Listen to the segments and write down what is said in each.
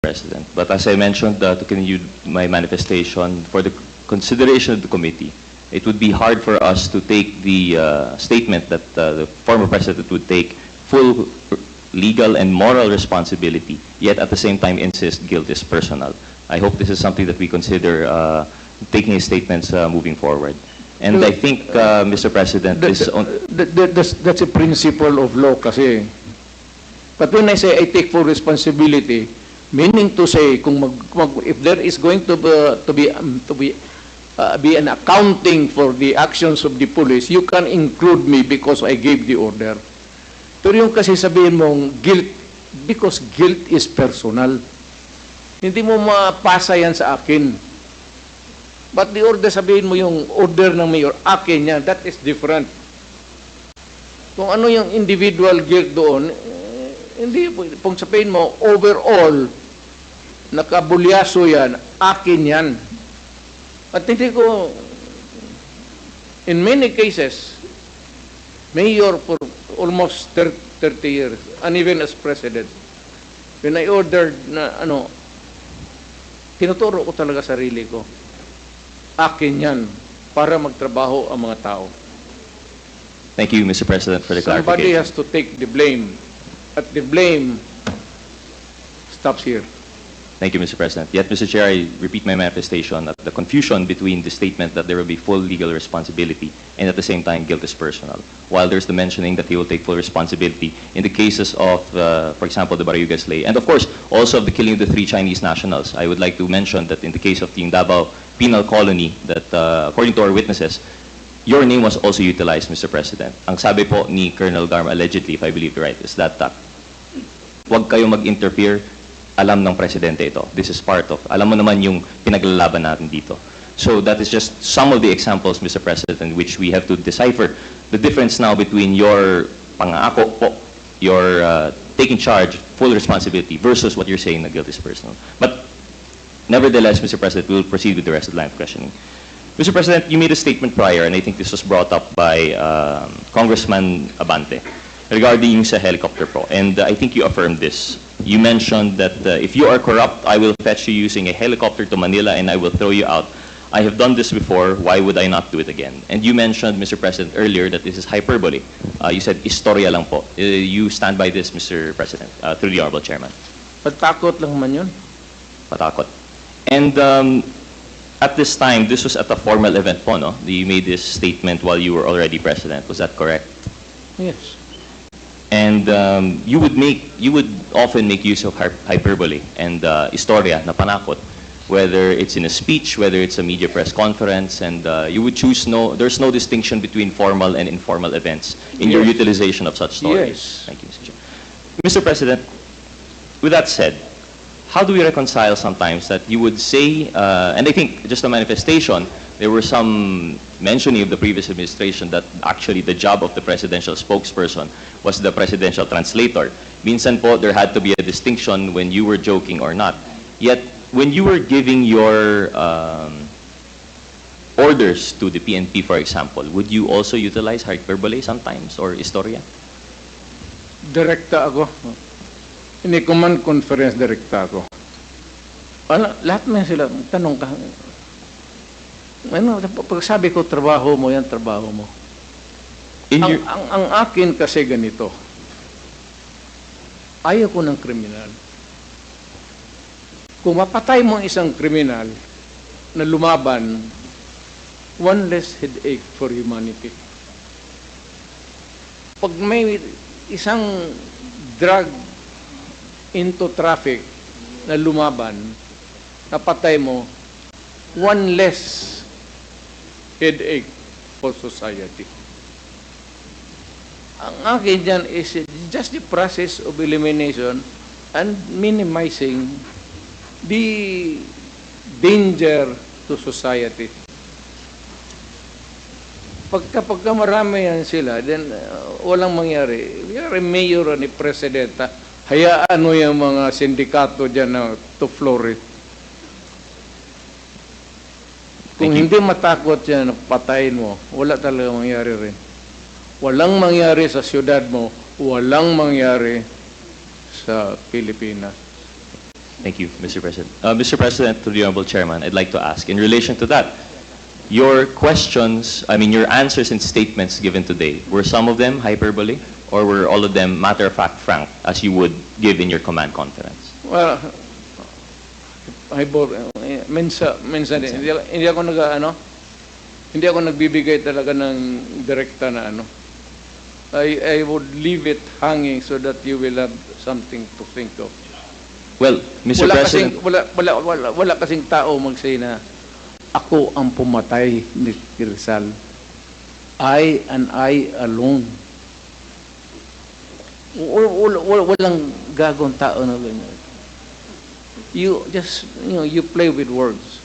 President. But as I mentioned, to continue my manifestation, for the consideration of the committee, it would be hard for us to take the statement that the former President would take full legal and moral responsibility, yet at the same time insist guilt is personal. I hope this is something that we consider taking his statements moving forward. And I think, Mr. President, that's a principle of law kasi. But when I say I take full responsibility, meaning to say, if there is going to be an accounting for the actions of the police, you can include me because I gave the order. Pero yung kasi sabihin mong guilt, because guilt is personal. Hindi mo mapasa yan sa akin. But the order, sabihin mo yung order ng mayor, akin yan, that is different. Kung ano yung individual guilt doon, hindi, kung sabihin mo, overall, nakabulyaso yan, akin yan. At hindi ko, in many cases, mayor for almost 30 years, and even as president, when I ordered na, tinuturo ko talaga sarili ko, akin yan, para magtrabaho ang mga tao. Thank you, Mr. President, for the Somebody clarification. has to take the blame. At the blame stops here. Thank you, Mr. President. Yet, Mr. Chair, I repeat my manifestation that the confusion between the statement that there will be full legal responsibility and at the same time guilt is personal. While there's the mentioning that he will take full responsibility in the cases of, for example, the Barayuga Slay, and of course, also of the killing of the 3 Chinese nationals. I would like to mention that in the case of the Davao Penal Colony, that according to our witnesses, your name was also utilized, Mr. President. Ang sabi po ni Colonel Garma, allegedly, if I believe right, is that huwag kayo mag-interfere, alam ng presidente ito. This is part of, alam mo naman yung pinaglalaban natin dito. So that is just some of the examples, Mr. President, in which we have to decipher the difference now between your pangako po, your taking charge, full responsibility, versus what you're saying na guilt is personal. But nevertheless, Mr. President, we will proceed with the rest of the line of questioning. Mr. President, you made a statement prior, and I think this was brought up by Congressman Abante, regarding sa helicopter po. And I think you affirmed this. You mentioned that if you are corrupt, I will fetch you using a helicopter to Manila and I will throw you out. I have done this before, why would I not do it again? And you mentioned, Mr. President, earlier that this is hyperbole. You said, istorya lang po. You stand by this, Mr. President, through the Honorable Chairman. Patakot lang man yun. Patakot. And at this time, this was at a formal event po, no? You made this statement while you were already President. Was that correct? Yes. And you would often make use of hyperbole and istorya na panakot, whether it's in a speech, whether it's a media press conference, and you would choose there's no distinction between formal and informal events in your utilization of such stories. Yes. Thank you, Mr. Chair. Mr. President, with that said, how do we reconcile sometimes that you would say, and I think just a manifestation, there were some mentioning of the previous administration that actually the job of the presidential spokesperson was the presidential translator. Minsan po, there had to be a distinction when you were joking or not. Yet, when you were giving your orders to the PNP, for example, would you also utilize hyperbole sometimes or istorya? Direkta ako. Ini command conference direkta ako. Lahat mo yan sila, tanong ka, pag sabi ko, trabaho mo yan, trabaho mo. Ang akin kasi ganito, ayaw ko ng kriminal. Kung mapatay mo isang kriminal na lumaban, one less headache for humanity. Pag may isang drug into traffic na lumaban, napatay mo, one less headache for society. Ang akin dyan is just the process of elimination and minimizing the danger to society. Pagka marami yan sila, then walang mangyari. You're a mayor ni presidenta, hayaan mo yung mga sindikato dyan na to flourish. Kung hindi matakot yan, patayin mo, wala talaga mangyari rin. Walang mangyari sa siyudad mo, walang mangyari sa Pilipinas. Thank you, Mr. President. Mr. President, to the Honorable Chairman, I'd like to ask, in relation to that, your questions, your answers and statements given today, were some of them hyperbole, or were all of them matter-of-fact frank, as you would give in your command conference? Well, minsan din. Hindi ako hindi ako nagbibigay talaga ng direkta na I would leave it hanging so that you will have something to think of. Well, Mr. President... Wala kasing tao mag-say na ako ang pumatay ni Rizal. I and I alone. Walang gagong tao na ganyan. You just, you play with words.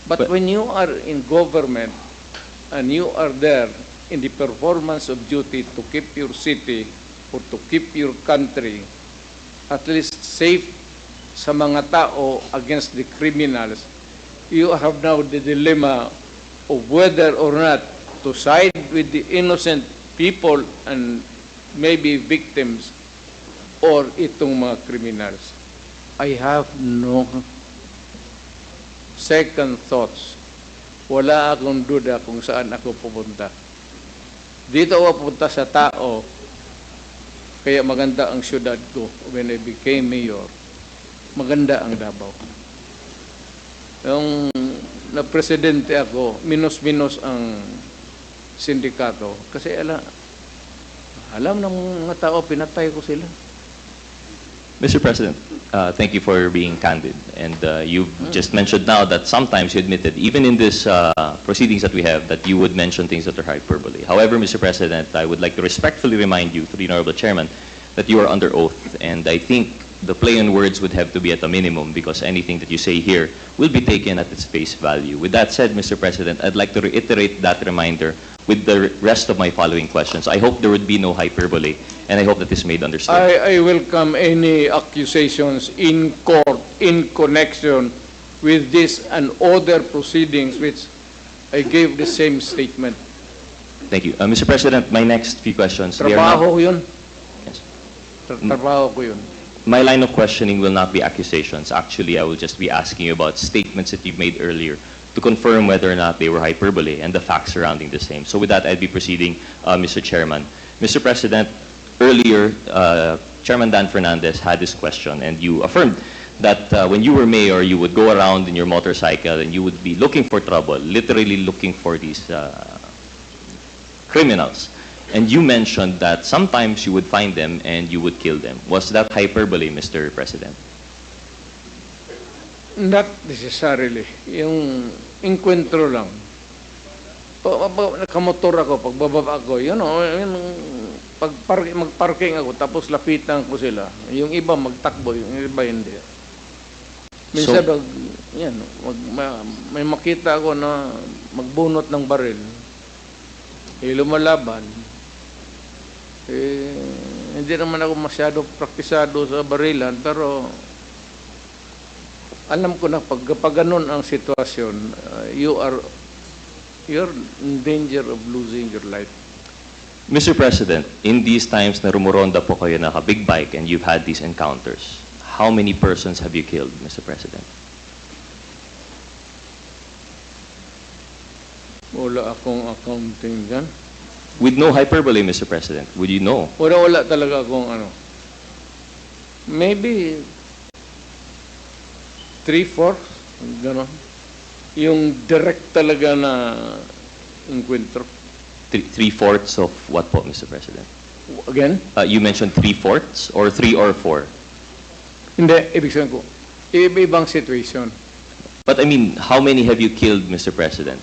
But when you are in government and you are there in the performance of duty to keep your city or to keep your country at least safe sa mga tao against the criminals, you have now the dilemma of whether or not to side with the innocent people and maybe victims or itong mga criminals. I have no second thoughts. Wala akong duda kung saan ako pupunta. Dito ako pupunta sa tao, kaya maganda ang syudad ko when I became mayor. Maganda ang Davao. Yung na-presidente ako, minus-minus ang sindikato. Kasi alam ng mga tao, pinatay ko sila. Mr. President, thank you for being candid. And you've just mentioned now that sometimes you admitted, even in this proceedings that we have, that you would mention things that are hyperbole. However, Mr. President, I would like to respectfully remind you, to the Honorable Chairman, that you are under oath. And I think the play on words would have to be at a minimum, because anything that you say here will be taken at its face value. With that said, Mr. President, I'd like to reiterate that reminder with the rest of my following questions. I hope there would be no hyperbole, and I hope that this is made understood. I welcome any accusations in court in connection with this and other proceedings which I gave the same statement. Thank you. Mr. President, my next few questions. they are Trabaho ko yun. Yes. Trabaho ko yun. My line of questioning will not be accusations. Actually, I will just be asking you about statements that you've made earlier to confirm whether or not they were hyperbole and the facts surrounding the same. So with that, I'll be proceeding, Mr. Chairman. Mr. President, earlier, Chairman Dan Fernandez had this question, and you affirmed that when you were mayor, you would go around in your motorcycle and you would be looking for trouble, literally looking for these criminals. And you mentioned that sometimes you would find them and you would kill them. Was that hyperbole, Mr. President? Not necessarily. Yung encuentro lang. Nakamotor ako, pagbababa ako, magparking ako, tapos lapitan ko sila. Yung iba magtakbo, yung iba hindi. Minsan, may makita ako na magbunot ng baril. Lumalaban. Hindi naman ako masyado praktisado sa barilan, pero alam ko na pag ganun ang sitwasyon, you're in danger of losing your life. Mr. President, in these times na rumuronda po kayo naka-big bike and you've had these encounters, how many persons have you killed, Mr. President? Wala akong accounting dyan. With no hyperbole, Mr. President, would you know? Wala talaga akong maybe 3-4, gano'n. Yung direct talaga na encuentro. 3/4 of what po, Mr. President? Again? You mentioned 3/4 or 3 or 4? Hindi, ibig sabihin ko, iba-ibang situation. But I mean, how many have you killed, Mr. President,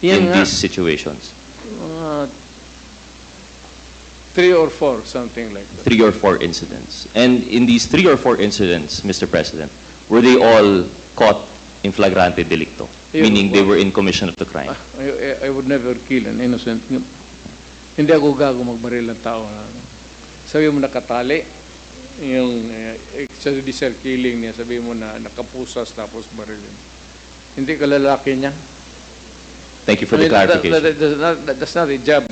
in these situations? 3 or 4, something like that. 3 or 4 incidents. And in these 3 or 4 incidents, Mr. President, were they all caught in flagrante delicto? Meaning they were in commission of the crime? I would never kill an innocent. Hindi ako gago magbaril ng tao. Sabi mo nakatali, yung extrajudicial killing niya, sabi mo na nakapusas tapos barilin. Hindi ka lalaki niya. Thank you for the clarification. That's not a job.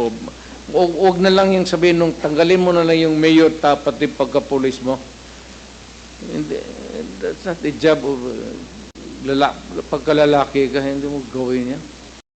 Huwag na lang yung sabihin nung tanggalin mo na lang yung mayor tapat yung pagka-police mo. Hindi, that's not the job of pagkalalaki ka, hindi mo gawin yan.